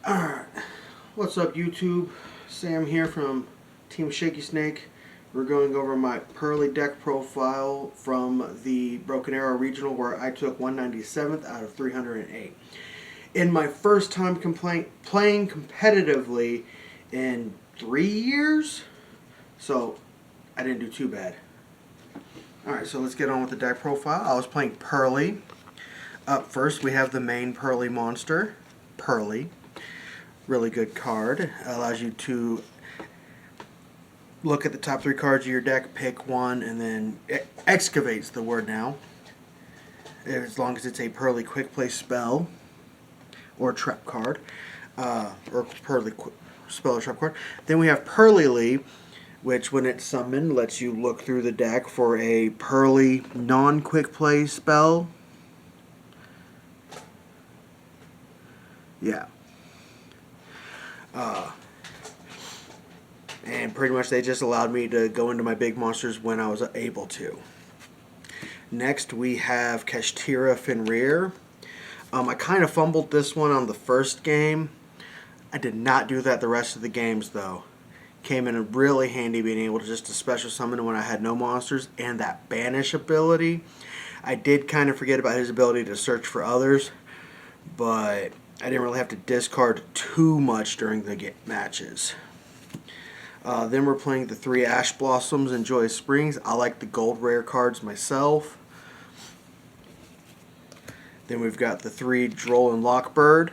Alright, what's up YouTube? Sam here from Team Shaky Snake. We're going over my Purrely deck profile from the Broken Arrow Regional where I took 197th out of 308. In my first time playing competitively in 3 years, so I didn't do too bad. Alright, so let's get on with the deck profile. I was playing Purrely. Up first we have the main Purrely monster, Purrely. Really good card. Allows you to look at the top 3 cards of your deck, pick one, and then it excavates the word now. As long as it's a Purrely quick play spell or trap card, or Purrely spell or trap card. Then we have Purrely, which when it's summoned lets you look through the deck for a Purrely non-quick play spell. Yeah. And pretty much they just allowed me to go into my big monsters when I was able to. Next we have Kashtira Fenrir. I kind of fumbled this one on the first game. I did not do that the rest of the games though. Came in really handy being able to just to special summon when I had no monsters, and that banish ability. I did kind of forget about his ability to search for others, but I didn't really have to discard too much during the matches. Then we're playing the 3 Ash Blossoms and Joyous Springs. I like the gold rare cards myself. Then we've got the 3 Droll and Lockbird.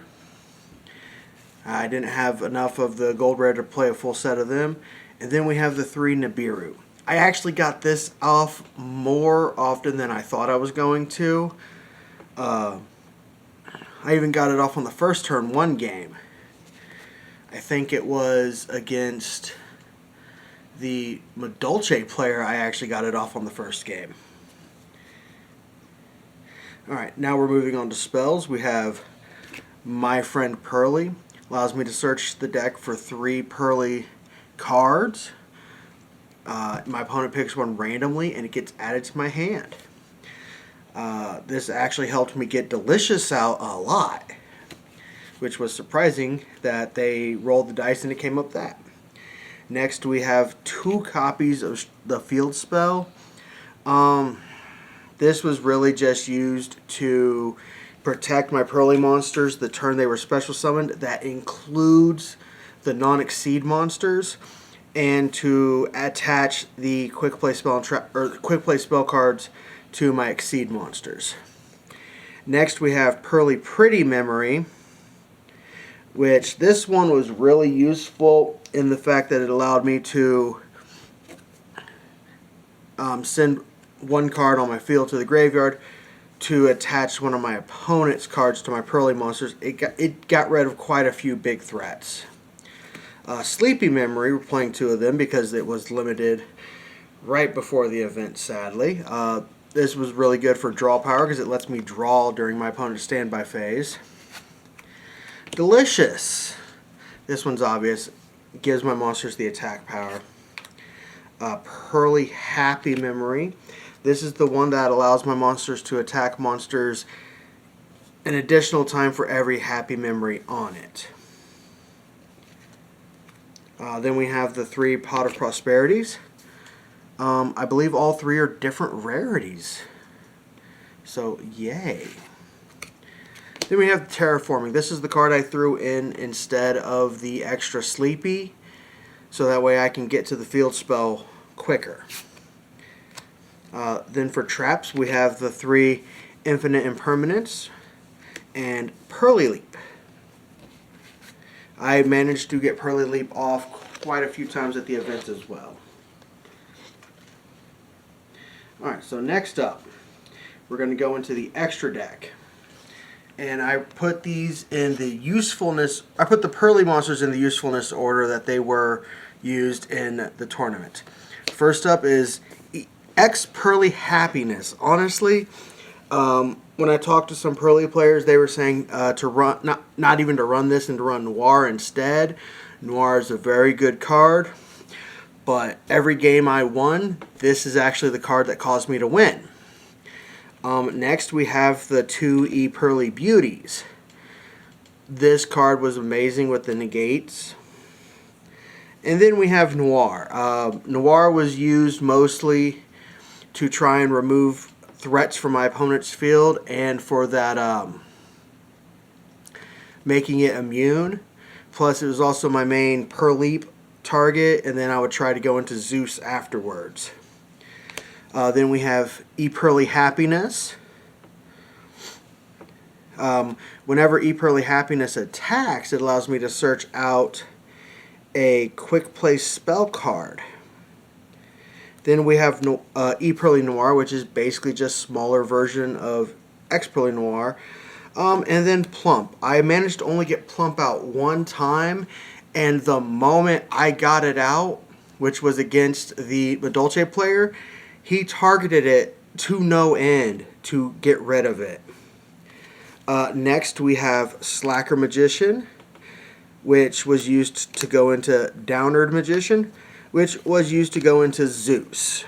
I didn't have enough of the gold rare to play a full set of them. And then we have the 3 Nibiru. I actually got this off more often than I thought I was going to. I even got it off on the first turn 1 game. I think it was against the Madolche player. I actually got it off on the first game. Alright, now we're moving on to spells. We have My Friend Purrely. Allows me to search the deck for 3 Purrely cards. My opponent picks one randomly and it gets added to my hand. This actually helped me get Duelist out a lot, which was surprising that they rolled the dice and it came up that. Next we have 2 copies of the field spell. This was really just used to protect my Purrely monsters the turn they were special summoned. That includes the non-exceed monsters, and to attach the quick play spell and quick play spell cards to my exceed monsters. Next we have Purrely Pretty Memory, which this one was really useful in the fact that it allowed me to send one card on my field to the graveyard to attach one of my opponent's cards to my Purrely monsters. It got rid of quite a few big threats. Sleepy Memory, we're playing 2 of them because it was limited right before the event, sadly. This was really good for draw power because it lets me draw during my opponent's standby phase. Delicious. This one's obvious. Gives my monsters the attack power. Purrely Happy Memory. This is the one that allows my monsters to attack monsters an additional time for every happy memory on it. Then we have the 3 Pot of Prosperities. I believe all 3 are different rarities. So, yay. Then we have Terraforming. This is the card I threw in instead of the extra Sleepy, so that way I can get to the field spell quicker. Then for traps, we have the 3 Infinite Impermanence and Purrely Leap. I managed to get Purrely Leap off quite a few times at the events as well. Alright, so next up, we're going to go into the extra deck. And I put these in the usefulness, I put the Purrely monsters in the usefulness order that they were used in the tournament. First up is X Purrely Happiness. Honestly, when I talked to some Purrely players, they were saying to run, not even to run this and to run Noir instead. Noir is a very good card, but every game I won, this is actually the card that caused me to win. Next we have the 2 Purrely Beauties. this card was amazing with the negates. And then we have Noir. Noir was used mostly to try and remove threats from my opponent's field, and for that making it immune. Plus, it was also my main Purrely target, and then I would try to go into Zeus afterwards. Then we have Purrely Happiness. Whenever Purrely Happiness attacks, it allows me to search out a quick play spell card. Then we have Purrely Noir, which is basically just a smaller version of Purrely Noir. And then Plump. I managed to only get Plump out one time, and the moment I got it out, which was against the Dolce player, he targeted it to no end to get rid of it. Next we have Slacker Magician, which was used to go into Downward Magician, which was used to go into Zeus.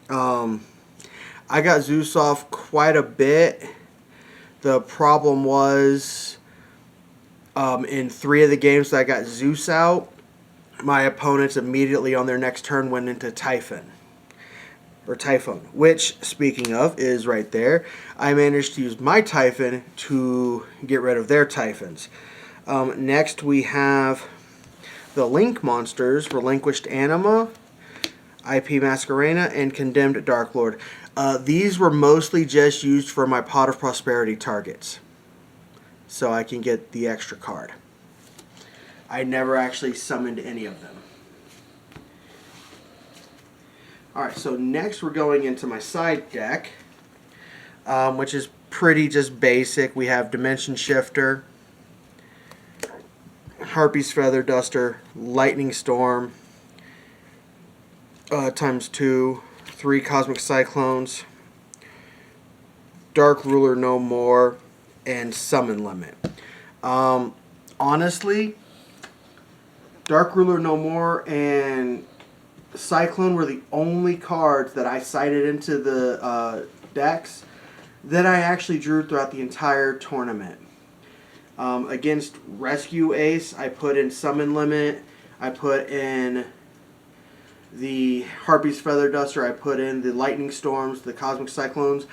I got Zeus off quite a bit. The problem was, in 3 of the games that I got Zeus out, my opponents immediately on their next turn went into Typhon. Or Typhon, which, speaking of, is right there. I managed to use my Typhon to get rid of their Typhons. Next we have the Link monsters, Relinquished Anima, IP Masquerena, and Condemned Dark Lord. These were mostly just used for my Pot of Prosperity targets, so I can get the extra card. I never actually summoned any of them. Alright, so next we're going into my side deck, which is pretty just basic. We have Dimension Shifter, Harpy's Feather Duster, Lightning Storm, ×2, 3 Cosmic Cyclones, Dark Ruler No More, and Summon Limit. Honestly, Dark Ruler No More and Cyclone were the only cards that I cited into the decks that I actually drew throughout the entire tournament. Against Rescue Ace, I put in Summon Limit, I put in the Harpy's Feather Duster, I put in the Lightning Storms, the Cosmic Cyclones,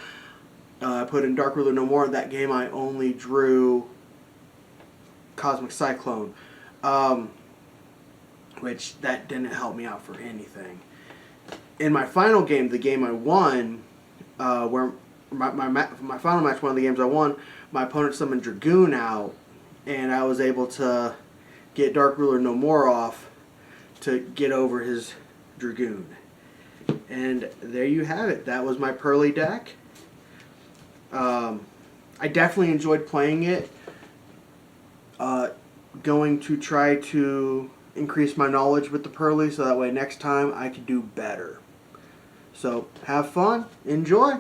I put in Dark Ruler No More. That game I only drew Cosmic Cyclone, which that didn't help me out for anything. In my final game, the game I won, where my final match, one of the games I won, my opponent summoned Dragoon out, and I was able to get Dark Ruler No More off to get over his Dragoon. And there you have it. That was my Purrely deck. I definitely enjoyed playing it. Going to try to increase my knowledge with the Purrely so that way next time I can do better. So have fun, enjoy.